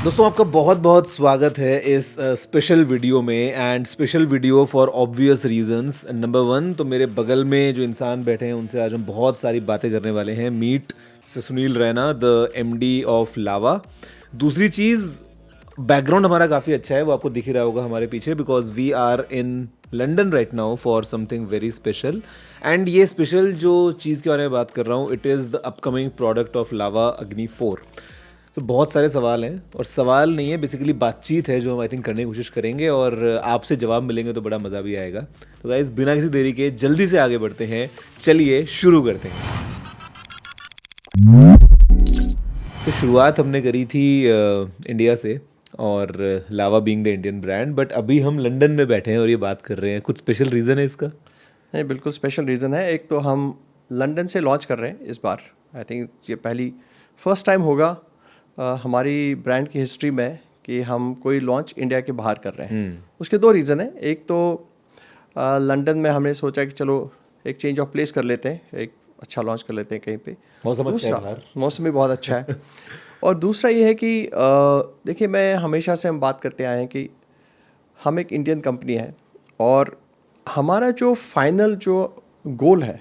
दोस्तों आपका बहुत बहुत स्वागत है इस स्पेशल वीडियो में and special video for obvious reasons. Number one, तो मेरे बगल में जो इंसान बैठे हैं उनसे आज हम बहुत सारी बातें करने वाले हैं। मीट से Sunil Raina, the MD of lava. दूसरी चीज़, बैकग्राउंड हमारा काफ़ी अच्छा है, वो आपको दिख ही रहा होगा हमारे पीछे, because we are in London right now for something very special. And ये स्पेशल जो चीज़ के बारे में बात कर रहा हूँ, it is the upcoming product of Lava Agni 4। तो बहुत सारे सवाल हैं, और सवाल नहीं है, बेसिकली बातचीत है जो हम आई थिंक करने की कोशिश करेंगे, और आपसे जवाब मिलेंगे तो बड़ा मज़ा भी आएगा। तो गाइस बिना किसी देरी के जल्दी से आगे बढ़ते हैं, चलिए शुरू करते हैं। तो शुरुआत हमने करी थी इंडिया से, और Lava being the Indian brand, but अभी हम लंदन में बैठे हैं और ये बात कर रहे हैं। कुछ स्पेशल रीज़न है इसका? नहीं, बिल्कुल स्पेशल रीज़न है। एक तो हम लंदन से लॉन्च कर रहे हैं इस बार। आई थिंक ये फर्स्ट टाइम होगा हमारी ब्रांड की हिस्ट्री में कि हम कोई लॉन्च इंडिया के बाहर कर रहे हैं। उसके दो रीज़न हैं। एक तो लंदन में हमने सोचा कि चलो एक चेंज ऑफ प्लेस कर लेते हैं, एक अच्छा लॉन्च कर लेते हैं कहीं पे। मौसम अच्छा है बाहर। मौसम भी बहुत अच्छा है। और दूसरा ये है कि देखिए, मैं हमेशा से हम बात करते आए हैं कि हम एक इंडियन कंपनी है, और हमारा जो फाइनल जो गोल है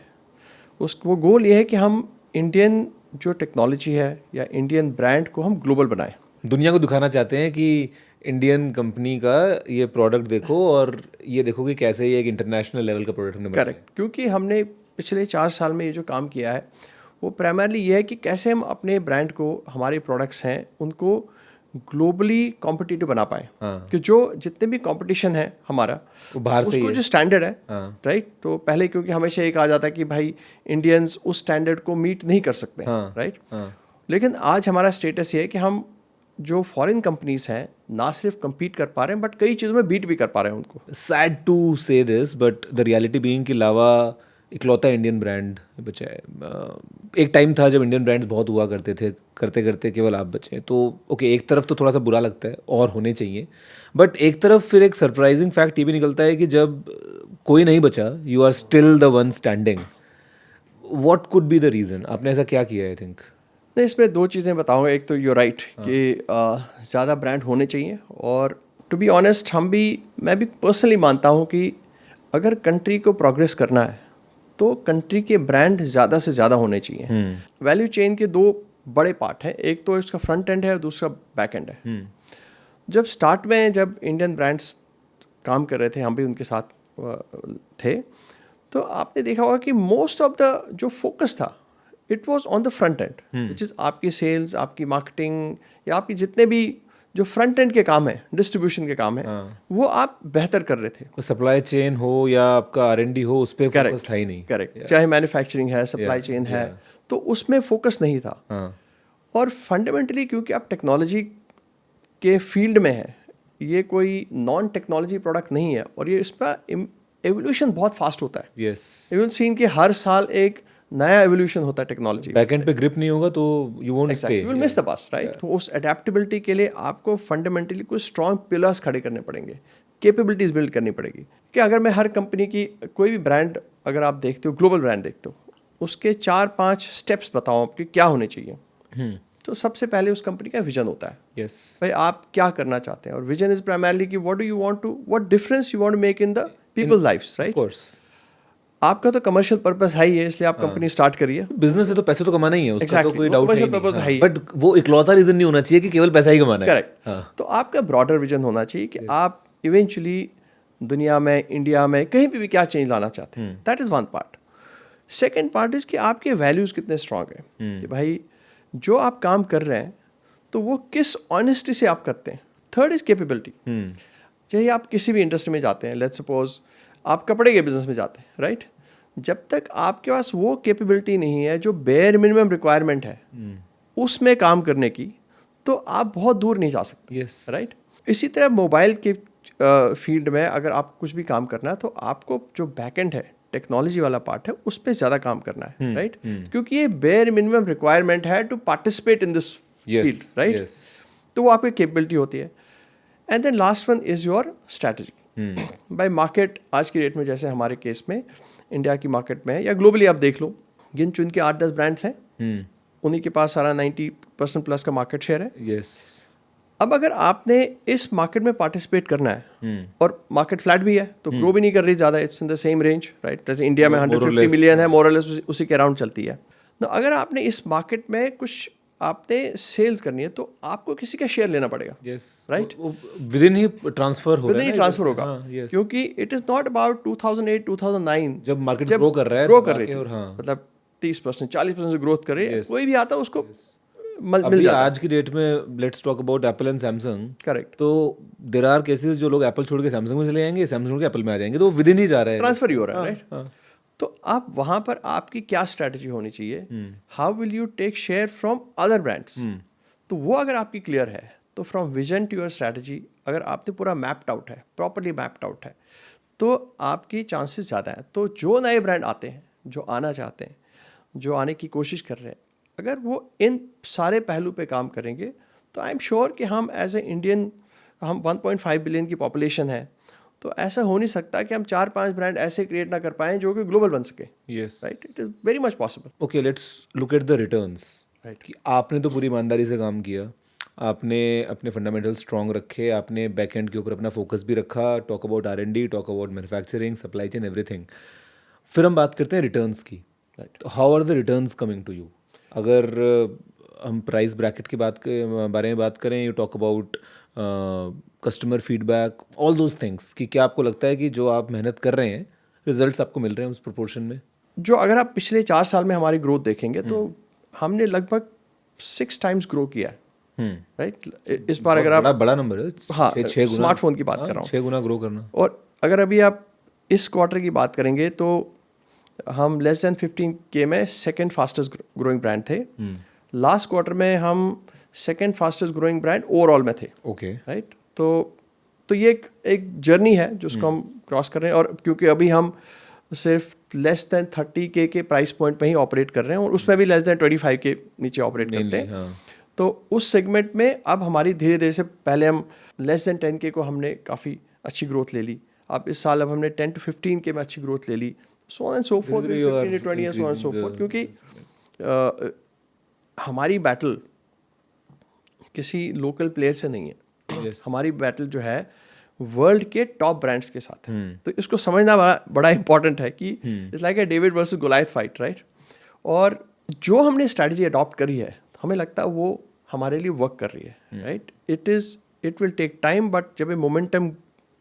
वो गोल ये है कि हम इंडियन जो टेक्नोलॉजी है या इंडियन ब्रांड को हम ग्लोबल बनाएं। दुनिया को दिखाना चाहते हैं कि इंडियन कंपनी का ये प्रोडक्ट देखो, और ये देखो कि कैसे ये एक इंटरनेशनल लेवल का प्रोडक्ट हमने बनाया। करेक्ट, क्योंकि हमने पिछले 4 साल में ये जो काम किया है वो प्राइमरली ये है कि कैसे हम अपने ब्रांड को, हमारे प्रोडक्ट्स हैं उनको ग्लोबली कॉम्पिटिटिव बना पाए। हाँ। कि जो जितने भी कंपटीशन है हमारा, वो बाहर से ही उसको है। जो स्टैंडर्ड है, हाँ। राइट। तो पहले क्योंकि हमेशा ये कहा जाता है कि भाई इंडियंस उस स्टैंडर्ड को मीट नहीं कर सकते, हाँ। राइट। हाँ। लेकिन आज हमारा स्टेटस ये है कि हम जो फॉरेन कंपनीज हैं ना सिर्फ compete कर पा रहे हैं, बट कई चीज़ों में बीट भी कर पा रहे हैं उनको। सैड टू से this, but the reality being कि लावा इकलौता इंडियन ब्रांड बचा है। एक टाइम था जब इंडियन ब्रांड्स बहुत हुआ करते थे, करते करते केवल आप बचे हैं। तो ओके, एक तरफ तो थोड़ा सा बुरा लगता है और होने चाहिए, बट एक तरफ फिर एक सरप्राइजिंग फैक्ट ये भी निकलता है कि जब कोई नहीं बचा, you are still the one standing. What could be the reason? आपने ऐसा क्या किया? आई थिंक नहीं, इसमें दो चीज़ें बताऊंगा। एक तो यू राइट कि ज़्यादा ब्रांड होने चाहिए, और टू बी ऑनेस्ट मैं भी पर्सनली मानता हूँ कि अगर कंट्री को प्रोग्रेस करना है तो कंट्री के ब्रांड ज़्यादा से ज़्यादा होने चाहिए। वैल्यू चेन के दो बड़े पार्ट हैं, एक तो इसका फ्रंट एंड है और दूसरा बैक एंड है। जब स्टार्ट में जब इंडियन ब्रांड्स काम कर रहे थे, हम भी उनके साथ थे, तो आपने देखा होगा कि मोस्ट ऑफ द जो फोकस था it was on the front end, which is आपकी सेल्स, आपकी मार्केटिंग, या आपकी जितने भी जो फ्रंट एंड के काम है, डिस्ट्रीब्यूशन के काम है, वो आप बेहतर कर रहे थे। सप्लाई चेन हो या आपका R&D हो, उस पर फोकस था ही नहीं। करेक्ट, चाहे मैन्युफैक्चरिंग है, सप्लाई चेन है, तो उसमें फोकस नहीं था। और फंडामेंटली क्योंकि आप टेक्नोलॉजी के फील्ड में है, ये कोई नॉन टेक्नोलॉजी प्रोडक्ट नहीं है, और ये इसका एवोल्यूशन बहुत फास्ट होता है। यस। यू विल सीन कि हर साल एक नया एवोल्यूशन होता है टेक्नोलॉजी। बैकएंड पे ग्रिप नहीं होगा तो you won't stay, you will miss the bus, right. तो उस अडेप्टेबिलिटी के लिए आपको फंडामेंटली कुछ स्ट्रॉन्ग पिलर्स खड़े करने पड़ेंगे, कैपेबिलिटीज बिल्ड करनी पड़ेगी। कि अगर मैं हर कंपनी की कोई भी ब्रांड अगर आप देखते हो, ग्लोबल ब्रांड देखते हो, उसके 4-5 स्टेप्स बताओ आपके क्या होने चाहिए। तो सबसे पहले उस कंपनी का विजन होता है। यस। भाई आप क्या करना चाहते हैं, और विजन इज प्राइमरली कि what do you want to, what difference you want to make in the people lifes, right. Of course आपका तो कमर्शियल पर्पस है ही है, इसलिए आप कंपनी स्टार्ट करिए। बिजनेस है तो पैसे तो कमाना ही है, उसका तो कोई डाउट commercial purpose है नहीं। ही। बट वो इकलौता रीजन नहीं होना चाहिए कि केवल पैसा ही कमाना है। करेक्ट। तो आपका ब्रॉडर विजन होना चाहिए कि आप इवेंचुअली दुनिया में, इंडिया में, कहीं पे भी क्या चेंज लाना चाहते हैं। That is one part. Second part is कि आपके वैल्यूज कितने स्ट्रांग हैं, कि भाई जो आप काम कर रहे हैं तो वो किस ऑनेस्टी से आप करते हैं। Third is capability. चाहे आप किसी भी इंडस्ट्री में जाते हैं, लेट्स सपोज आप कपड़े के बिजनेस में जाते हैं, राइट। जब तक आपके पास वो कैपेबिलिटी नहीं है जो बेयर मिनिमम रिक्वायरमेंट है उसमें काम करने की, तो आप बहुत दूर नहीं जा सकते। यस। राइट। इसी तरह मोबाइल के फील्ड में अगर आप कुछ भी काम करना है तो आपको जो बैकएंड है, टेक्नोलॉजी वाला पार्ट है, उस पर ज़्यादा काम करना है, राइट। क्योंकि ये बेयर मिनिमम रिक्वायरमेंट है to participate in this field, right. तो वो आपकी कैपेबिलिटी होती है। And then last one is your strategy. By market आज की डेट में, जैसे हमारे केस में इंडिया की मार्केट में है या ग्लोबली आप देख लो, गिन चुन के 8-10 ब्रांड्स हैं, उन्हीं के पास सारा 90% प्लस का मार्केट शेयर है। यस। अब अगर आपने इस मार्केट में पार्टिसिपेट करना है और मार्केट फ्लैट भी है तो ग्रो भी नहीं कर रही ज़्यादा, it's in the same range, right? जैसे इंडिया में 150 मिलियन है, मोर और लेस उसी के अराउंड चलती है। तो अगर आपने इस मार्केट में कुछ आपने सेल्स करनी है तो आपको किसी का शेयर लेना पड़ेगा, right? With in he transfer हो रहा है ना, ट्रांसफर होगा, क्योंकि इट इज़ नॉट अबाउट 2008 2009 जब मार्केट ग्रो कर रहा है, ग्रो कर रही थी, और हाँ, मतलब 30% 40% ग्रोथ कर रही है, कोई भी आता उसको मिल अभी जाता है। आज की डेट में let's talk about Apple and Samsung, correct, तो देयर आर केसेस जो लोग एप्पल छोड़ के सैमसंग में चले जाएंगे, सैमसंग छोड़ के एप्पल में आ जाएंगे, तो विद इन ही जा रहा है, ट्रांसफर ही हो रहा है, राइट? हाँ। तो आप वहाँ पर आपकी क्या स्ट्रैटेजी होनी चाहिए? How will you take share from other brands? तो वो अगर आपकी क्लियर है तो from vision to your strategy, अगर आपने पूरा मैप्ड आउट है, प्रॉपरली मैप्ड आउट है, तो आपकी चांसेस ज़्यादा हैं। तो जो नए ब्रांड आते हैं, जो आना चाहते हैं, जो आने की कोशिश कर रहे हैं, अगर वो इन सारे पहलू पे काम करेंगे तो आई एम श्योर कि हम एज ए इंडियन, हम 1.5 बिलियन की पॉपुलेशन है, तो ऐसा हो नहीं सकता कि हम 4-5 ब्रांड ऐसे क्रिएट ना कर पाएँ जो कि ग्लोबल बन सके, right? It is very much possible. Okay, let's look at the returns, right? कि आपने तो पूरी ईमानदारी से काम किया, आपने अपने फंडामेंटल स्ट्रॉन्ग रखे, आपने बैक एंड के ऊपर अपना फोकस भी रखा, talk about R&D, talk about manufacturing, supply chain, everything. फिर हम बात करते हैं रिटर्न्स की, तो how are the returns coming to you? अगर हम प्राइस ब्रैकेट की बात के बारे में बात करें, you talk about customer feedback, all those things, कि क्या आपको लगता है कि जो आप मेहनत कर रहे हैं रिजल्ट्स आपको मिल रहे हैं उस प्रोपोर्शन में? जो अगर आप पिछले 4 साल में हमारी ग्रोथ देखेंगे तो हमने लगभग 6 टाइम्स ग्रो किया है, राइट? इस बार अगर आप बड़ा नंबर है, हाँ, 6 गुना, स्मार्टफोन की बात कर रहा हूँ, 6 गुना ग्रो करना। और अगर अभी आप इस क्वार्टर की बात करेंगे तो हम लेस देन 15K में सेकंड फास्टेस्ट ग्रोइंग ब्रांड थे। लास्ट क्वार्टर में हम second fastest growing brand overall में थे, ओके, राइट? तो ये एक जर्नी है जो उसको हम क्रॉस कर रहे हैं, और क्योंकि अभी हम सिर्फ लेस देन 30K के प्राइस पॉइंट पे ही ऑपरेट कर रहे हैं, और उसमें भी लेस देन 25 के नीचे ऑपरेट करते हैं। हाँ। तो उस सेगमेंट में अब हमारी धीरे धीरे से, पहले हम लेस देन 10K को हमने काफ़ी अच्छी ग्रोथ ले ली, अब इस साल अब हमने 10 to 15K में अच्छी ग्रोथ ले ली, so on and so forth, 15 to 20 and so on so forth, क्योंकि हमारी बैटल किसी लोकल प्लेयर से नहीं है। हमारी बैटल जो है वर्ल्ड के टॉप ब्रांड्स के साथ है। तो इसको समझना बड़ा इंपॉर्टेंट है कि it's like a David versus Goliath fight, right? और जो हमने स्ट्रैटेजी अडॉप्ट करी है, हमें लगता है वो हमारे लिए वर्क कर रही है, right? It will take time, but जब ये मोमेंटम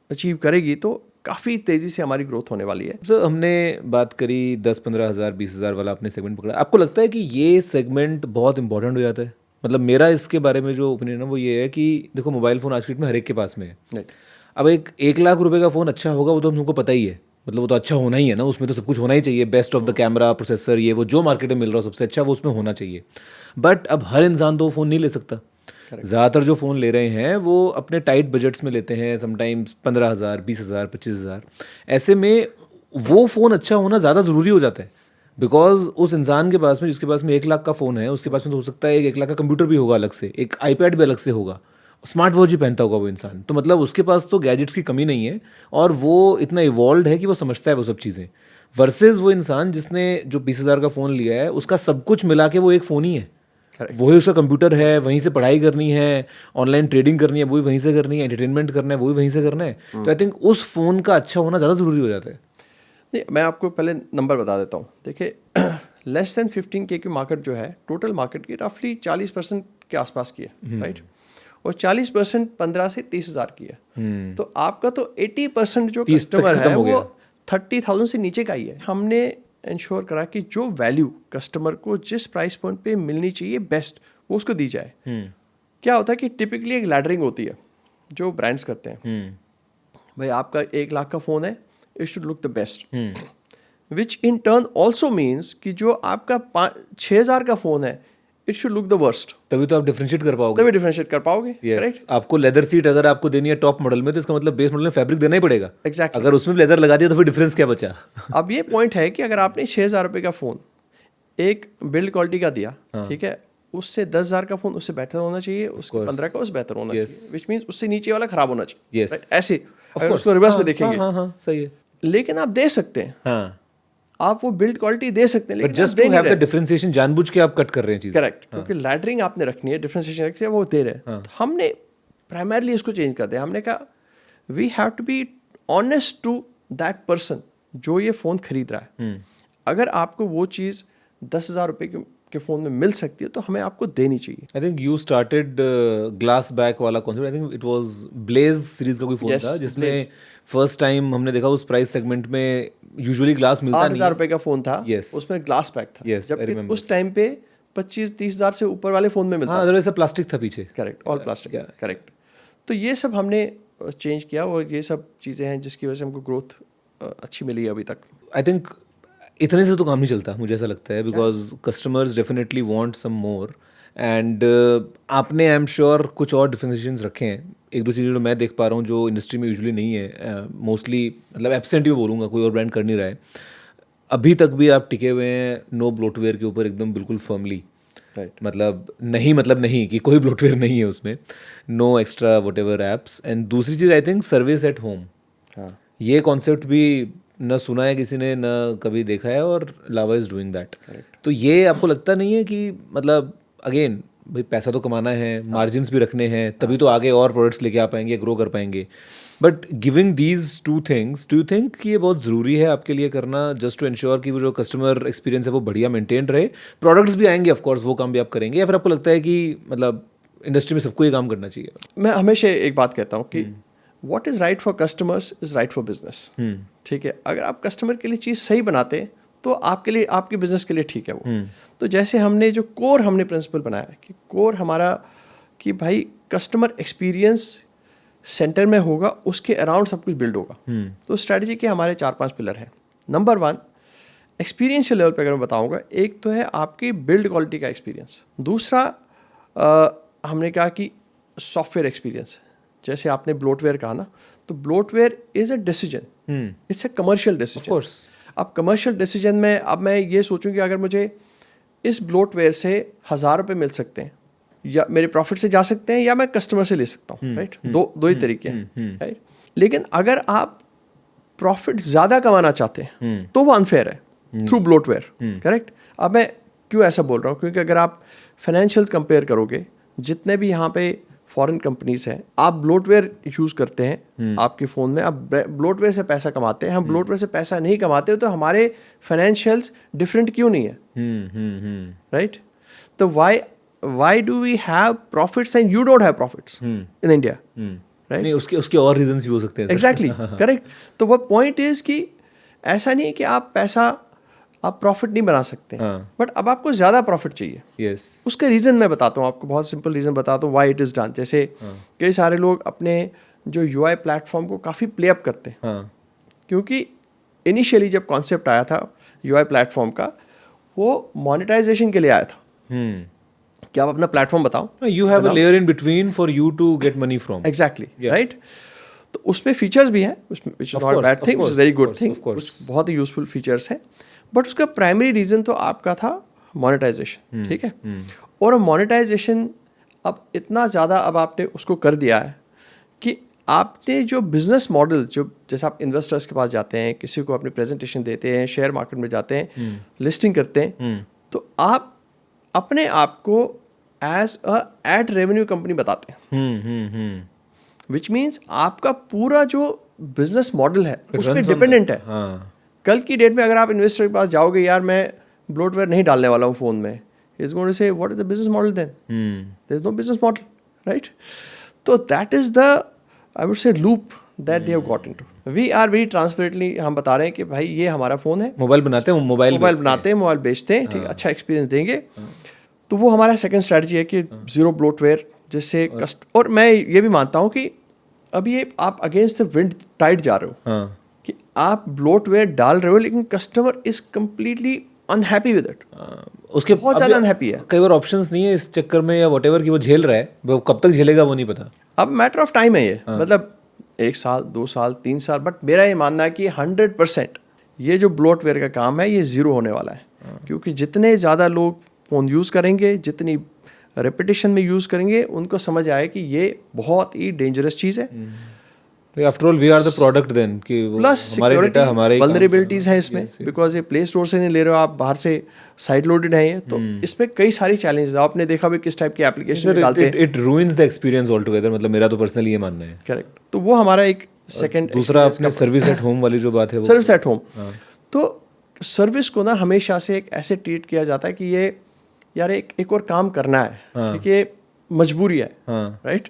अचीव करेगी तो काफ़ी तेज़ी से हमारी ग्रोथ होने वाली है। तो हमने बात करी 10-15 हज़ार 20 हज़ार वाला आपने सेगमेंट पकड़ा, आपको लगता है कि ये सेगमेंट बहुत इंपॉर्टेंट हो जाता है? मतलब मेरा इसके बारे में जो ओपिनियन है वो ये है कि देखो, मोबाइल फ़ोन आज की डेट में हर एक के पास में है। अब एक 1 लाख रुपए का फ़ोन अच्छा होगा वो तो हमको पता ही है, मतलब वो तो अच्छा होना ही है ना, उसमें तो सब कुछ होना ही चाहिए, best of the camera, processor, ये वो जो मार्केट में मिल रहा हो सबसे अच्छा वो उसमें होना चाहिए। बट अब हर इंसान तो फ़ोन नहीं ले सकता। ज़्यादातर जो फ़ोन ले रहे हैं वो अपने टाइट बजट्स में लेते हैं, समटाइम्स 15,000, 20,000, 25,000। ऐसे में वो फ़ोन अच्छा होना ज़्यादा ज़रूरी हो जाता है, बिकॉज उस इंसान के पास में, जिसके पास में 1 लाख का फ़ोन है, उसके पास में तो हो सकता है 1 लाख का कंप्यूटर भी होगा अलग से, एक आईपैड भी अलग से होगा, स्मार्ट वॉच ही पहनता होगा वो इंसान, तो मतलब उसके पास तो गैजेट्स की कमी नहीं है और वो इतना इवॉल्व है कि वो समझता है वो सब चीज़ें, वर्सेस वो इंसान जिसने जो 20,000 का फ़ोन लिया है उसका सब कुछ मिला के वो एक फ़ोन ही है। वही उसका कंप्यूटर है, वहीं से पढ़ाई करनी है, ऑनलाइन ट्रेडिंग करनी है वो भी वहीं से करनी है, एंटरटेनमेंट करना है वो भी वहीं से करना है। तो आई थिंक उस फ़ोन का अच्छा होना ज़्यादा ज़रूरी हो जाता है। नहीं, मैं आपको पहले नंबर बता देता हूँ। देखिए, लेस देन 15K की मार्केट जो है, टोटल मार्केट की रफली 40% के आसपास की है, राइट? और 40% 15 से 30,000 की है। तो आपका तो 80% जो कस्टमर है वो 30,000 से नीचे का ही है। हमने इंश्योर करा कि जो वैल्यू कस्टमर को जिस प्राइस पॉइंट पे मिलनी चाहिए बेस्ट, वो उसको दी जाए। क्या होता है कि टिपिकली एक लैडरिंग होती है जो ब्रांड्स करते हैं। भाई आपका 1 लाख का फ़ोन है, it should look the best, which in turn also means कि जो आपका 6,000 का फ़ोन है, it should look the worst. तभी तो आप डिफरेंशिएट कर पाओगे। तभी डिफरेंशिएट कर पाओगे, राइट? आपको लेदर सीट अगर आपको देनी है टॉप मॉडल में, तो इसका मतलब बेस मॉडल में फैब्रिक देना ही पड़ेगा। एग्जैक्टली। अगर उसमें लेदर लगा दिया तो फिर डिफरेंस क्या बचा? अब ये पॉइंट है कि अगर आपने 6,000 रुपये का फ़ोन एक बिल्ड क्वालिटी का दिया, ठीक है, उससे 10,000 का फ़ोन उससे बेहतर होना चाहिए, उसके 15 का उससे बेहतर होना चाहिए, विच मीन्स उससे नीचे वाला खराब होना चाहिए। ऐसे अगर उसको रिवर्स में देखेंगे, हाँ, सही है। लेकिन आप दे सकते हैं, हाँ, आप वो बिल्ड क्वालिटी दे सकते हैं, लेकिन just to have the differentiation, जानबूझ के आप कट कर रहे हैं चीज़। करेक्ट, क्योंकि लैडरिंग आपने रखनी है, डिफरेंशिएशन रखनी है, वो दे रहे हैं। तो हमने प्राइमरली इसको चेंज कर दें। हमने कहा we have to be honest to that person जो ये फ़ोन खरीद रहा है। अगर आपको वो चीज़ 10,000 रुपये के फ़ोन में मिल सकती है तो हमें आपको देनी चाहिए। I think you started glass back वाला concept. I think it was Blaze series का कोई फोन Yes, था जिसमें Blaze। फर्स्ट टाइम हमने देखा उस प्राइस सेगमेंट में यूजुअली ग्लास मिलता नहीं 8,000 रुपये का फ़ोन था, Yes। उसमें ग्लास पैक था। Yes, I जबकि remember। उस टाइम पे 25-30 हज़ार से ऊपर वाले फ़ोन में मिलता हाँ, था। अदरवाइज प्लास्टिक था पीछे। Correct, all plastic, correct. तो ये सब हमने चेंज किया और ये सब चीज़ें हैं जिसकी वजह से हमको ग्रोथ अच्छी मिली है अभी तक। आई थिंक इतने से तो काम नहीं चलता, मुझे ऐसा लगता है, because customers definitely want some more and आपने आई एम श्योर कुछ और डिफरेंशिएशंस रखे हैं। एक दो चीज़ें जो मैं देख पा रहा हूँ जो इंडस्ट्री में यूजुअली नहीं है, मोस्टली मतलब एब्सेंट ही बोलूँगा, कोई और ब्रांड कर नहीं रहा है अभी तक भी। आप टिके हुए हैं नो ब्लोटवेयर के ऊपर एकदम बिल्कुल फर्मली, मतलब नहीं कि कोई ब्लोटवेयर नहीं है उसमें, no extra whatever apps. And दूसरी चीज़ I think service at home, ये कॉन्सेप्ट भी न सुना है किसी ने, न कभी देखा है, और लावा इज डूइंग दैट। तो ये आपको लगता नहीं है कि मतलब अगेन भाई पैसा तो कमाना है, मार्जिन्स भी रखने हैं, तभी तो आगे और प्रोडक्ट्स लेके आ पाएंगे, ग्रो कर पाएंगे, but giving these two things, do you think कि ये बहुत ज़रूरी है आपके लिए करना, जस्ट टू इंश्योर कि वो जो कस्टमर एक्सपीरियंस है वो बढ़िया मेंटेन रहे? प्रोडक्ट्स भी आएंगे ऑफकोर्स, वो काम भी आप करेंगे, या फिर आपको लगता है कि मतलब इंडस्ट्री में सबको ये काम करना चाहिए? मैं हमेशा एक बात कहता हूँ कि what is right for customers is right for business. ठीक है, अगर आप कस्टमर के लिए चीज़ सही बनाते तो आपके लिए, आपके बिजनेस के लिए ठीक है वो। तो जैसे हमने जो कोर हमने प्रिंसिपल बनाया है कि कोर हमारा कि भाई कस्टमर एक्सपीरियंस सेंटर में होगा, उसके अराउंड सब कुछ बिल्ड होगा। तो स्ट्रैटेजी के हमारे 4-5 पिलर हैं। नंबर 1 एक्सपीरियंशियल लेवल पे अगर मैं बताऊंगा, एक तो है आपकी बिल्ड क्वालिटी का एक्सपीरियंस, दूसरा हमने कहा कि सॉफ्टवेयर एक्सपीरियंस। जैसे आपने ब्लोटवेयर कहा ना, तो bloatware is a decision, it's a commercial decision. अब कमर्शियल डिसीजन में अब मैं ये सोचूं कि अगर मुझे इस ब्लोटवेयर से 1,000 रुपये मिल सकते हैं, या मेरे प्रॉफिट से जा सकते हैं, या मैं कस्टमर से ले सकता हूँ, राइट? दो ही तरीके हैं, राइट? लेकिन अगर आप प्रॉफिट ज़्यादा कमाना चाहते हैं तो वो अनफेयर है थ्रू ब्लोटवेयर, करेक्ट? अब मैं क्यों ऐसा बोल रहा हूँ, क्योंकि अगर आप फाइनेंशियल्स कंपेयर करोगे, जितने भी यहाँ पे फॉरेन कंपनीज हैं, आप ब्लोटवेयर यूज़ करते हैं आपके फ़ोन में, आप ब्लोटवेयर से पैसा कमाते हैं, हम ब्लोटवेयर से पैसा नहीं कमाते, तो हमारे फाइनेंशियल्स डिफरेंट क्यों नहीं है, राइट? तो why do we have profits and you don't have profits in India, right? नहीं, उसके और रीजंस भी हो सकते हैं। Exactly, correct. तो वो पॉइंट इज कि ऐसा नहीं है कि आप पैसा, आप प्रॉफिट नहीं बना सकते, बट अब आपको ज़्यादा प्रॉफिट चाहिए। यस, उसका रीज़न मैं बताता हूँ आपको, बहुत सिंपल रीज़न बताता हूँ वाई इट इज़ डन। जैसे कई सारे लोग अपने जो यूआई प्लेटफॉर्म को काफ़ी प्ले अप करते हैं, क्योंकि इनिशियली जब कॉन्सेप्ट आया था यूआई प्लेटफॉर्म का, वो मोनेटाइजेशन के लिए आया था कि आप अपना प्लेटफॉर्म बताओ, you have a layer in between for you to get money from. Exactly, right? तो उसमें फीचर्स भी हैं, which is not bad thing, it's very good thing, बहुत ही यूजफुल फीचर्स हैं, बट उसका प्राइमरी रीज़न तो आपका था मोनेटाइजेशन, ठीक है? और मोनेटाइजेशन अब इतना ज़्यादा अब आपने उसको कर दिया है कि आपने जो बिजनेस मॉडल, जो जैसे आप इन्वेस्टर्स के पास जाते हैं, किसी को अपनी प्रेजेंटेशन देते हैं, शेयर मार्केट में जाते हैं, लिस्टिंग करते हैं, तो आप अपने आप को as a ad revenue company बताते हैं, विच मीन्स आपका पूरा जो बिजनेस मॉडल है उस पर डिपेंडेंट है। कल की डेट में अगर आप इन्वेस्टर के पास जाओगे, यार मैं ब्लोटवेयर नहीं डालने वाला हूँ फ़ोन में, is going to say what is the business model then? There is no business model, right? तो that is the, I would say, loop that they have got into. We are very transparently हम बता रहे हैं कि भाई ये हमारा phone है, मोबाइल बनाते हैं, मोबाइल बनाते हैं, मोबाइल बेचते हैं, ठीक, अच्छा एक्सपीरियंस देंगे। तो वो हमारा सेकंड स्ट्रैटेजी है कि जीरो ब्लोटवेयर, जिससे और मैं ये भी मानता हूँ कि अभी ये आप अगेंस्ट द विंड टाइड जा रहे हो, कि आप ब्लोटवेयर डाल रहे हो लेकिन customer is completely unhappy with it, उसके बहुत ज़्यादा अनहैप्पी है। कई बार ऑप्शंस नहीं है इस चक्कर में, या वॉट एवर कि वो झेल रहा है, वो कब तक झेलेगा वो नहीं पता। अब मैटर ऑफ टाइम है ये, मतलब 1 साल 2 साल 3 साल, बट मेरा ये मानना है कि 100% ये जो ब्लोटवेयर का काम है ये ज़ीरो होने वाला है, क्योंकि जितने ज़्यादा लोग फ़ोन यूज़ करेंगे, जितनी रेपिटेशन में यूज़ करेंगे, उनको समझ आए कि ये बहुत ही डेंजरस चीज़ है। After all we are the product then कि वो प्लस हमारे डेटा हमारे ही काम वल्नरेबिलिटीज हैं इसमें, बिकॉज ये प्ले स्टोर से नहीं ले रहे हो आप, बाहर से साइड लोडेड है ये, तो इसमें कई सारी चैलेंजेस। आपने देखा भी किस टाइप की एप्लीकेशन डालते हैं, it ruins the experience all together, मतलब मेरा तो पर्सनली ये मानना है। करेक्ट। तो वो हमारा एक सेकंड। दूसरा अपने सर्विस एट होम वाली जो बात है वो सर्विस एट होम, तो सर्विस को ना हमेशा से एक ऐसे ट्रीट किया जाता है कि ये यार एक और काम करना है, क्योंकि ये मजबूरी है, राइट।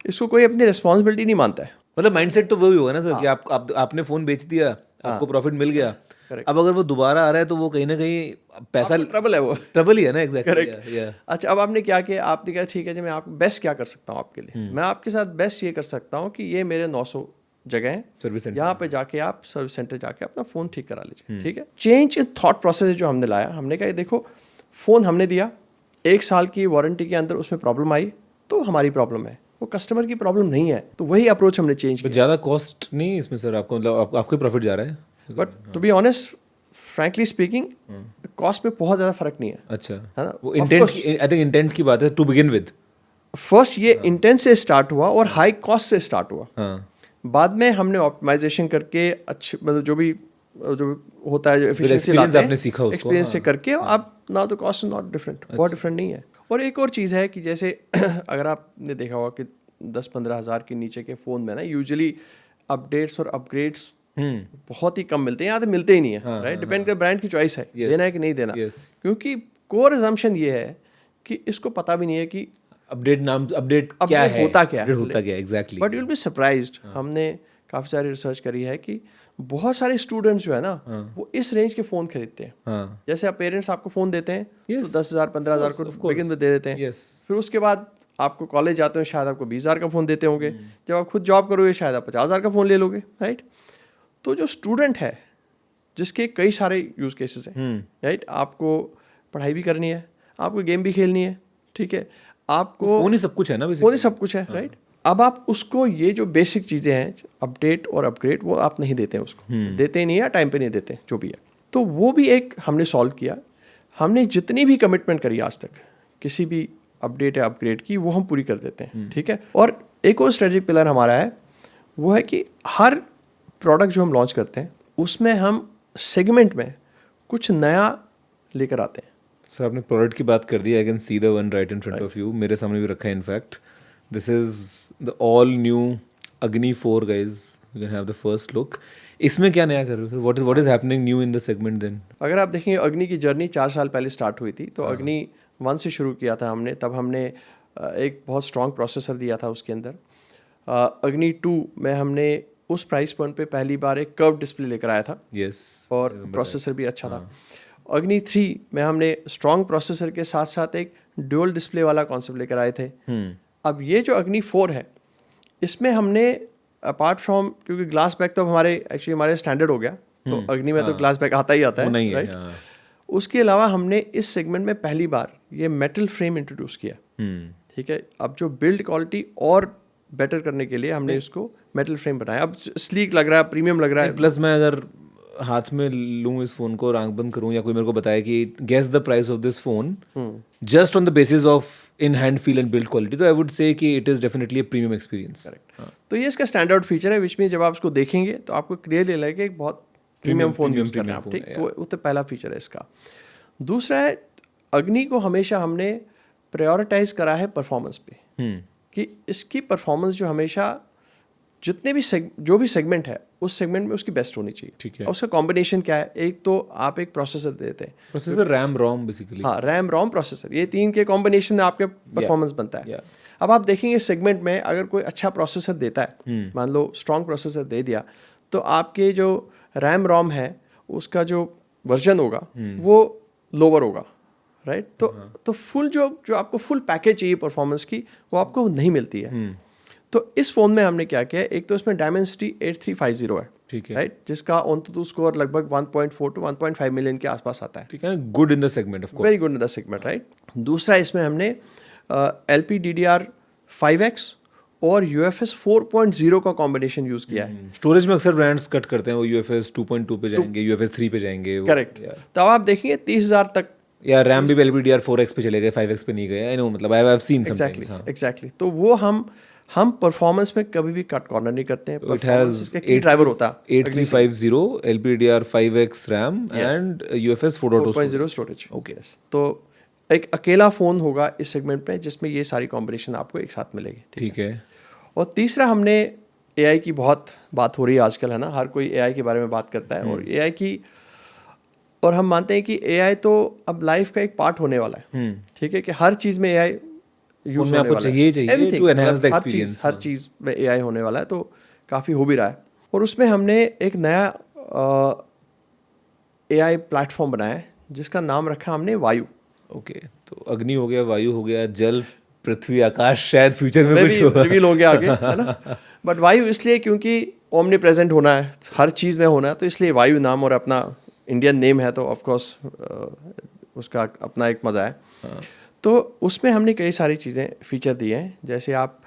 इसको कोई अपनी रिस्पॉन्सिबिलिटी नहीं मानता है। मतलब माइंडसेट तो वही होगा ना सर कि आपने फोन बेच दिया, आपको प्रॉफिट मिल गया, अब अगर वो दोबारा आ रहा है तो वो कहीं ना कहीं पैसा ट्रबल है, वो ट्रबल ही है ना। एग्जैक्टली। अच्छा, अब आपने क्या किया, आपने कहा ठीक है जी मैं आप बेस्ट क्या कर सकता हूँ आपके लिए, मैं आपके साथ बेस्ट ये कर सकता हूँ कि ये मेरे 900 जगह हैं सर्विस सेंटर, यहाँ पे जाके आप सर्विस सेंटर जाके अपना फ़ोन ठीक करा लीजिए, ठीक है। चेंज इन थॉट प्रोसेस जो हमने लाया, हमने कहा देखो फ़ोन हमने दिया, 1 साल की वारंटी के अंदर उसमें प्रॉब्लम आई तो हमारी प्रॉब्लम है, वो कस्टमर की प्रॉब्लम नहीं है। तो वही अप्रोच हमने चेंज किया। ज़्यादा कॉस्ट नहीं इसमें सर आपको, मतलब आपको प्रॉफिट जा रहा है, but to be honest frankly speaking cost में बहुत ज़्यादा फर्क नहीं है। अच्छा, है ना। वो इंटेंट की, आई थिंक इंटेंट की बात है टू बिगिन विद। फर्स्ट ये इंटेंट से स्टार्ट हुआ और हाई कॉस्ट से स्टार्ट हुआ। बाद में हमने ऑप्टिमाइजेशन करके अच्छे, मतलब जो होता है, जो एफिशिएंसी लाते हैं, आपने सीखा उसको, एक्सपीरियंस से करके अब ना तो कॉस्ट इज नॉट डिफरेंट, बहुत डिफरेंट नहीं है। और एक और चीज़ है कि जैसे अगर आपने देखा होगा कि 10-15 हज़ार के नीचे के फ़ोन में ना यूजुअली अपडेट्स और अपग्रेड्स बहुत ही कम मिलते हैं, यहाँ तो मिलते ही नहीं है, राइट। डिपेंड कर ब्रांड की चॉइस है, देना है कि नहीं देना, क्योंकि कोर अजम्पशन ये है कि इसको पता भी नहीं है कि अपडेट क्या है, होता क्या है exactly. But you will be surprised, हमने काफ़ी सारी रिसर्च करी है कि बहुत सारे स्टूडेंट्स जो है ना वो इस रेंज के फ़ोन खरीदते हैं। जैसे आप पेरेंट्स आपको फ़ोन देते हैं तो 10,000-15,000 को बिगिन में दे देते हैं, फिर उसके बाद आपको कॉलेज जाते हो शायद आपको 20,000 का फ़ोन देते होंगे, जब आप खुद जॉब करोगे शायद आप 50,000 का फ़ोन ले लोगे, राइट। तो जो स्टूडेंट है जिसके कई सारे यूज़ केसेस हैं, राइट, आपको पढ़ाई भी करनी है, आपको गेम भी खेलनी है, ठीक है, आपको फ़ोन ही सब कुछ है ना, फ़ोन ही सब कुछ है, राइट। अब आप उसको ये जो बेसिक चीज़ें हैं अपडेट और अपग्रेड वो आप नहीं देते हैं उसको, देते नहीं है, टाइम पे नहीं देते, जो भी है। तो वो भी एक हमने सॉल्व किया। हमने जितनी भी कमिटमेंट करी आज तक किसी भी अपडेट या अपग्रेड की, वो हम पूरी कर देते हैं, ठीक है। और एक और स्ट्रेटेजिक पिलर हमारा है, वो है कि हर प्रोडक्ट जो हम लॉन्च करते हैं उसमें हम सेगमेंट में कुछ नया लेकर आते हैं। सर आपने प्रोडक्ट की बात कर दी, I can see the one right in front of you, मेरे सामने भी रखा है in fact. This is the all new Agni 4 guys, you can have the first look. इसमें क्या नया कर रहे हो sir, what is happening new in the segment then? अगर आप देखेंगे अग्नि की जर्नी 4 साल पहले स्टार्ट हुई थी, तो अग्नि 1 से शुरू किया था हमने, तब हमने एक बहुत स्ट्रॉन्ग प्रोसेसर दिया था उसके अंदर। अग्नि 2 में हमने उस प्राइस पॉइंट पे पहली बार एक कर्व डिस्प्ले लेकर आया था, और प्रोसेसर भी अच्छा था। अग्नि 3 में हमने स्ट्रॉन्ग प्रोसेसर के साथ साथ एक ड्यूअल डिस्प्ले वाला कॉन्सेप्ट लेकर आए थे। अब ये जो अग्नि 4 है, इसमें हमने अपार्ट फ्रॉम, क्योंकि ग्लास बैक तो हमारे स्टैंडर्ड हो गया, तो अग्नि में तो ग्लास बैक आता ही आता है, राइट। उसके अलावा हमने इस सेगमेंट में पहली बार ये मेटल फ्रेम इंट्रोड्यूस किया, ठीक है। अब जो बिल्ड क्वालिटी और बेटर करने के लिए हमने इसको मेटल फ्रेम बनाया, अब स्लीक लग रहा है, प्रीमियम लग रहा है। प्लस मैं अगर हाथ में लूँ इस फोन को और आंख बंद करूँ, या कोई मेरे को बताए कि guess the price of this phone just on the basis of in hand feel and build quality, तो आई वुड से कि it is definitely a premium experience. Correct. तो ये इसका स्टैंडर्ड फीचर है, विच मीन जब आप इसको देखेंगे तो आपको क्लियरली लगेगा एक बहुत प्रीमियम फोन यूज कर रहे हैं आप, ठीक। तो वो तो पहला फीचर है इसका। दूसरा है, अग्नि को हमेशा हमने प्रायोरिटाइज करा है परफॉर्मेंस पे, कि इसकी परफॉर्मेंस जो हमेशा जितने भी जो भी सेगमेंट है उस सेगमेंट में उसकी बेस्ट होनी चाहिए, ठीक है। उसका कॉम्बिनेशन क्या है, एक तो आप एक प्रोसेसर देते हैं, प्रोसेसर रैम रोम बेसिकली, हाँ रैम रोम प्रोसेसर, ये 3 के कॉम्बिनेशन में आपके परफॉर्मेंस बनता है। अब आप देखेंगे सेगमेंट में अगर कोई अच्छा प्रोसेसर देता है, मान लो स्ट्रॉन्ग प्रोसेसर दे दिया, तो आपके जो रैम रोम है उसका जो वर्जन होगा वो लोअर होगा, राइट। तो फुल जो आपको फुल पैकेज चाहिए परफॉर्मेंस की, वो आपको नहीं मिलती है। तो इस फोन में हमने क्या किया है, एक तो इसमें डायमेंसिटी 8350 है, ठीक है, राइट, जिसका ऑनटू स्कोर लगभग 1.4 to 1.5 मिलियन के आसपास आता है, ठीक है। Good in the segment, of course, very good in the segment, right. दूसरा इसमें हमने LPDDR5X और UFS 4.0 का कॉम्बिनेशन यूज किया है। स्टोरेज में अक्सर ब्रांड्स कट करते हैं, वो UFS 2.2 पे जाएंगे, UFS 3 पे जाएंगे, करेक्ट। तो अब आप देखेंगे 30,000 तक, या रैम भी LPDR4X पे चले गए, 5X पे नहीं गए, आई नो, मतलब I have seen sometimes. Exactly. तो वो हम हम परफॉर्मेंस में कभी भी कट कॉर्नर नहीं करते हैं। It has इसका की ड्राइवर होता है 8350 LPDDR5X RAM and UFS 4.0 4.0 storage. Okay. तो एक अकेला फ़ोन होगा इस सेगमेंट में जिसमें ये सारी कॉम्बिनेशन आपको एक साथ मिलेगी। ठीक है। और तीसरा, हमने एआई की बहुत बात हो रही है आजकल, है ना, हर कोई एआई के बारे में बात करता है और एआई की, और हम मानते हैं कि एआई तो अब लाइफ का एक पार्ट होने वाला है। ठीक है, कि हर चीज़ में एआई यूज होने वाला है, Everything to enhance the experience. हर चीज़ में एआई होने वाला है, तो काफ़ी हो भी रहा है। और उसमें हमने एक नया एआई प्लेटफॉर्म बनाया है जिसका नाम रखा हमने वायु। ओके, तो अग्नि हो गया, वायु हो गया, जल, पृथ्वी, आकाश, शायद फ्यूचर में कुछ होगा। रिवील हो गया आगे, है ना। बट वायु इसलिए क्योंकि ओमनी प्रेजेंट होना है, हर चीज़ में होना है, तो इसलिए वायु नाम, और अपना इंडियन नेम है तो ऑफ कोर्स उसका अपना एक मज़ा है। तो उसमें हमने कई सारी चीज़ें फीचर दिए हैं, जैसे आप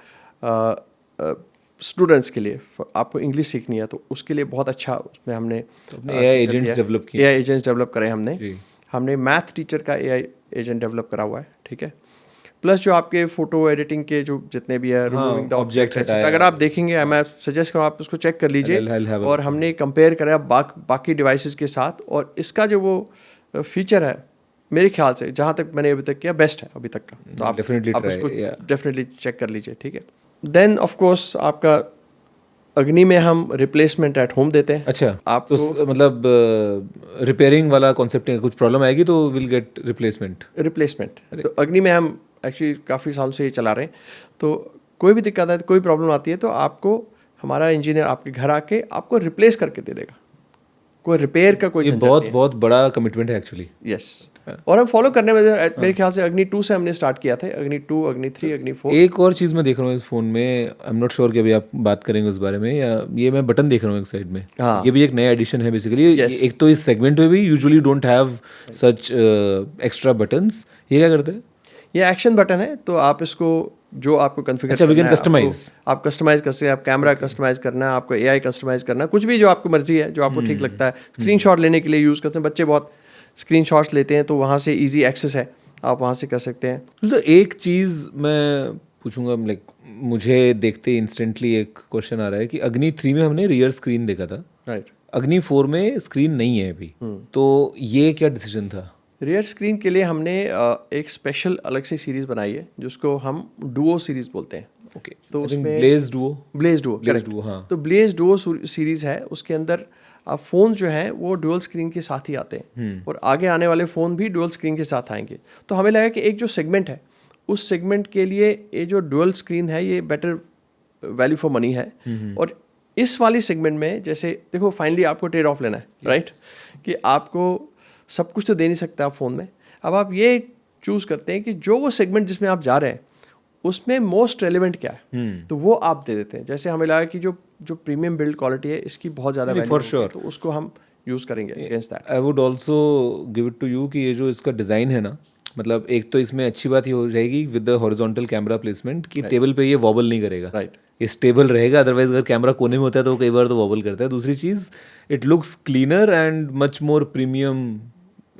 स्टूडेंट्स के लिए, आपको इंग्लिश सीखनी है तो उसके लिए बहुत अच्छा उसमें हमने एआई एजेंट्स डेवलप किए। एआई एजेंट्स डेवलप करे हमने मैथ टीचर का एआई एजेंट डेवलप करा हुआ है। ठीक है, प्लस जो आपके फोटो एडिटिंग के जो जितने भी है, रिमूविंग द ऑब्जेक्ट, अगर आप देखेंगे, मैं सजेस्ट करूँ आप उसको चेक कर लीजिए। और हमने कंपेयर करा बाकी डिवाइसेस के साथ, और इसका जो वो फीचर है, मेरे ख्याल से जहाँ तक मैंने अभी तक किया, बेस्ट है अभी तक का। तो आप उसको डेफिनेटली चेक कर लीजिए। ठीक है, देन ऑफ कोर्स आपका अग्नि में हम रिप्लेसमेंट एट होम देते हैं। अच्छा, आपको तो मतलब रिपेयरिंग वाला कॉन्सेप्ट है, कुछ प्रॉब्लम आएगी तो विल गेट रिप्लेसमेंट। तो अग्नि में हम एक्चुअली काफ़ी सालों से ये चला रहे हैं, तो कोई भी दिक्कत है, कोई प्रॉब्लम आती है तो आपको हमारा इंजीनियर आपके घर आके आपको रिप्लेस करके दे देगा। कोई रिपेयर का कोई झंझट नहीं है। बहुत बड़ा कमिटमेंट है एक्चुअली। यस, और हम फॉलो करने में, मेरे ख्याल से अग्नि 2 से हमने स्टार्ट किया था, अग्नि 2, अग्नि 3, अग्नि 4। एक और चीज़ मैं देख रहा हूँ इस फ़ोन में, आई एम नॉट श्योर कि अभी आप बात करेंगे उस बारे में, या ये मैं बटन देख रहा हूँ एक साइड में। हाँ, ये भी एक नया एडिशन है बेसिकली। एक तो इस सेगमेंट में भी usually don't have such extra buttons. ये क्या करते हैं? ये एक्शन बटन है, तो आप इसको जो आपको कॉन्फ़िगर अच्छा, वी कैन कस्टमाइज। आप कस्टमाइज कर सकते हैं, आप कैमरा कस्टमाइज करना है, आपको एआई कस्टमाइज करना है, कुछ भी जो आपको मर्जी है, जो आपको ठीक लगता है। स्क्रीनशॉट लेने के लिए यूज़ करते हैं, बच्चे बहुत स्क्रीनशॉट्स लेते हैं, तो वहाँ से इजी एक्सेस है, आप वहाँ से कर सकते हैं। तो एक चीज़ मैं पूछूंगा, लाइक मुझे देखते इंस्टेंटली एक क्वेश्चन आ रहा है कि अग्नि 3 में हमने रियर स्क्रीन देखा था, राइट। अग्नि 4 में स्क्रीन नहीं है अभी, तो ये क्या डिसीजन था? रियर स्क्रीन के लिए हमने एक स्पेशल अलग से सीरीज़ बनाई है जिसको हम डुओ सीरीज़ बोलते हैं। ओके, तो उसमें ब्लेज डुओ, हाँ, तो ब्लेज डुओ सीरीज़ है, उसके अंदर अब फ़ोन जो हैं वो डुअल स्क्रीन के साथ ही आते हैं, और आगे आने वाले फ़ोन भी डुअल स्क्रीन के साथ आएंगे। तो हमें लगा कि एक जो सेगमेंट है, उस सेगमेंट के लिए ये जो डुअल स्क्रीन है ये बेटर वैल्यू फॉर मनी है। और इस वाली सेगमेंट में, जैसे देखो, फाइनली आपको ट्रेड ऑफ लेना है, राइट, कि आपको सब कुछ तो दे नहीं सकते आप फ़ोन में। अब आप ये चूज़ करते हैं कि जो वो सेगमेंट जिसमें आप जा रहे हैं उसमें मोस्ट रेलिवेंट क्या है, तो वो आप दे देते हैं। जैसे हमें लगा कि जो प्रीमियम बिल्ड क्वालिटी है इसकी बहुत ज़्यादा वैल्यू है, तो उसको हम यूज़ करेंगे against that. I would also give it to you कि ये जो इसका डिज़ाइन है ना, मतलब एक तो इसमें अच्छी बात ये हो जाएगी with the horizontal camera placement कि टेबल पे ये वॉबल नहीं करेगा, राइट, ये स्टेबल रहेगा। अदरवाइज अगर कैमरा कोने में होता है तो कई बार तो वॉबल करता है। दूसरी चीज़, it looks cleaner and much more premium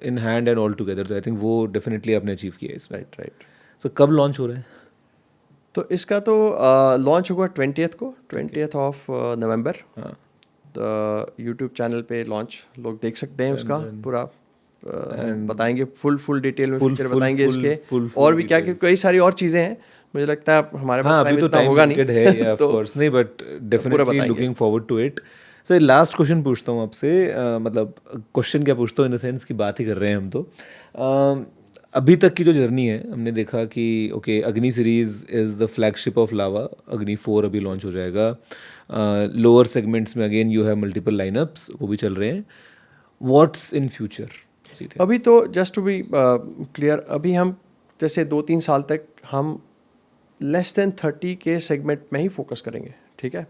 in hand and all together. तो आई थिंक वो डेफिनेटली आपने अचीव किया है इसमें। राइट। सो कब लॉन्च हो रहा है? तो इसका तो लॉन्च होगा 20th ऑफ नवंबर। तो यूट्यूब चैनल पे लॉन्च लोग देख सकते हैं, उसका पूरा बताएंगे फुल डिटेल में फीचर बताएंगे इसके, और भी क्या, कई सारी और चीज़ें हैं। मुझे लगता है हमारे पास अभी तो टाइम होगा नहीं है, ऑफ कोर्स नहीं, but definitely looking forward to it. Sir last question पूछता हूँ आपसे, मतलब क्वेश्चन क्या पूछता हूँ इन द सेंस की बात ही कर रहे हैं हम तो। अभी तक की जो जर्नी है, हमने देखा कि ओके, अग्नि series is the flagship of Lava, Agni 4 अभी लॉन्च हो जाएगा। लोअर सेगमेंट्स में again you have multiple line-ups, वो भी चल रहे हैं। What's in future? अभी तो जस्ट टू बी क्लियर, अभी हम जैसे 2-3 साल तक हम लेस देन 30 के सेगमेंट में ही फोकस करेंगे, ठीक है।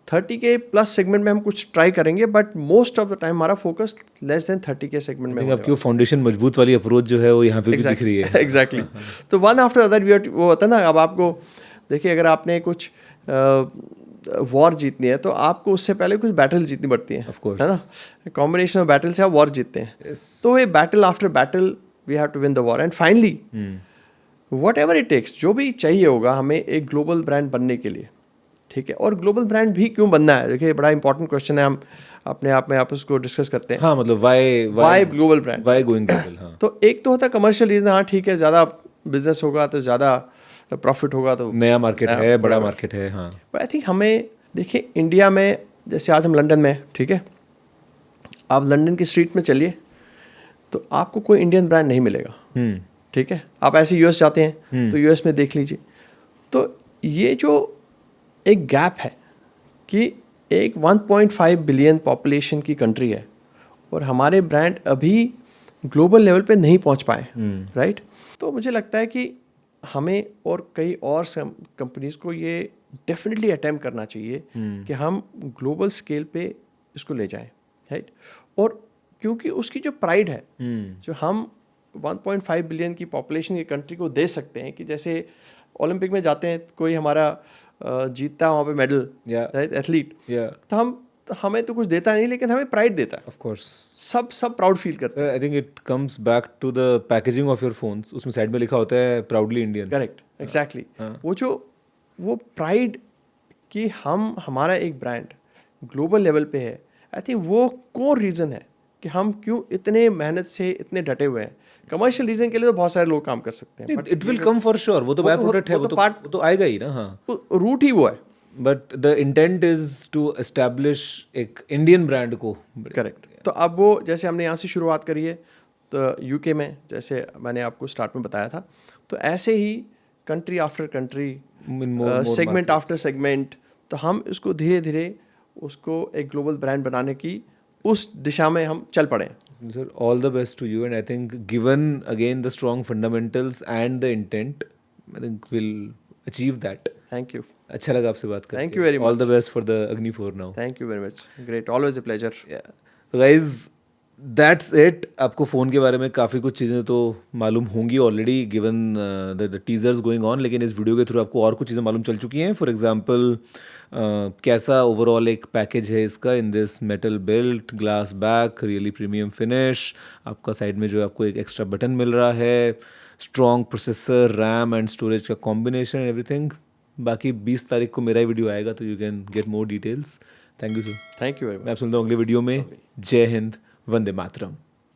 30 के प्लस सेगमेंट में हम कुछ ट्राई करेंगे, but most of the time हमारा फोकस लेस देन 30 के सेगमेंट में। आपकी फाउंडेशन मजबूत वाली अप्रोच जो है वो यहाँ पे भी दिख रही है। एग्जैक्टली। तो वन आफ्टर अदर वो होता है ना, अब आपको देखिए, अगर आपने कुछ वॉर जीतनी है तो आपको उससे पहले कुछ बैटल जीतनी पड़ती है, है ना। कॉम्बिनेशन ऑफ बैटल से आप वॉर जीतते हैं। तो ये battle after battle we have to win the war, and finally whatever it takes, जो भी चाहिए होगा हमें एक ग्लोबल ब्रांड बनने के लिए, ठीक है, और ग्लोबल ब्रांड भी क्यों बनना है? देखिए बड़ा इंपॉर्टेंट क्वेश्चन है, हम अपने आप में आप उसको डिस्कस करते हैं। हाँ मतलब why global brand, why going global? हाँ तो एक तो होता है कमर्शियल रीजन, हाँ ठीक है, ज़्यादा बिजनेस होगा तो ज़्यादा प्रॉफिट होगा, तो नया मार्केट है, बड़ा मार्केट है। हाँ बट आई थिंक हमें देखिए इंडिया में, जैसे आज हम लंदन में हैं, ठीक है, आप लंदन की स्ट्रीट में चलिए तो आपको कोई इंडियन ब्रांड नहीं मिलेगा, ठीक है। आप ऐसे यूएस जाते हैं तो यूएस में देख लीजिए, तो ये जो एक गैप है कि एक 1.5 बिलियन पॉपुलेशन की कंट्री है और हमारे ब्रांड अभी ग्लोबल लेवल पे नहीं पहुंच पाए, राइट। तो मुझे लगता है कि हमें और कई और कंपनीज को ये डेफिनेटली अटेम्प्ट करना चाहिए कि हम ग्लोबल स्केल पे इसको ले जाएं, राइट। और क्योंकि उसकी जो प्राइड है, जो हम 1.5 बिलियन की पॉपुलेशन की कंट्री को दे सकते हैं, कि जैसे ओलंपिक में जाते हैं, कोई हमारा जीतता है वहाँ पे मेडल, राइट, एथलीट, तो हमें तो कुछ देता नहीं, लेकिन हमें प्राइड देता है, ऑफ कोर्स। सब प्राउड फील करते हैं। I think it comes back to the packaging of your phones, उसमें साइड में लिखा होता है प्राउडली इंडियन। Correct, exactly. वो प्राइड कि हमारा एक ब्रांड ग्लोबल लेवल पे है, आई थिंक वो कोर रीज़न है कि हम क्यों इतने मेहनत से इतने डटे हुए हैं। कमर्शियल रीजन के लिए तो बहुत सारे लोग काम कर सकते हैं, it will come for sure, वो तो बाय प्रोडक्ट है, वो तो आएगा ही ना। हाँ, रूट ही वो है। But the intent is to establish एक इंडियन ब्रांड को। करेक्ट। तो अब वो जैसे हमने यहाँ से शुरुआत करी है, तो यूके में जैसे मैंने आपको स्टार्ट में बताया था, तो ऐसे ही country after country, segment after segment, तो हम इसको धीरे धीरे उसको एक ग्लोबल ब्रांड बनाने की उस दिशा में हम चल पड़े। Sir, all the best to you, and I think given again the strong fundamentals and the intent, I think we'll achieve that. Thank you. अच्छा लगा आपसे बात करके। Thank you very much. All the best for the Agni 4 now. Thank you very much, great, always a pleasure. Yeah. So guys, that's it. आपको phone के बारे में काफ़ी कुछ चीज़ें तो मालूम होंगी already, given the teasers going on, लेकिन इस वीडियो के थ्रू आपको और कुछ चीज़ें मालूम चल चुकी हैं। फॉर एग्जांपल कैसा ओवरऑल एक पैकेज है इसका, in this metal built, glass back, really premium finish, आपका साइड में जो आपको एक एक्स्ट्रा बटन मिल रहा है, strong processor, RAM and storage का कॉम्बिनेशन, एवरीथिंग। बाकी 20 तारीख को मेरा ही वीडियो आएगा, तो you can get more details. Thank you sir. Thank you very much. मैं आप सुनता हूँ अगले वीडियो में। जय हिंद, वंदे मातरम।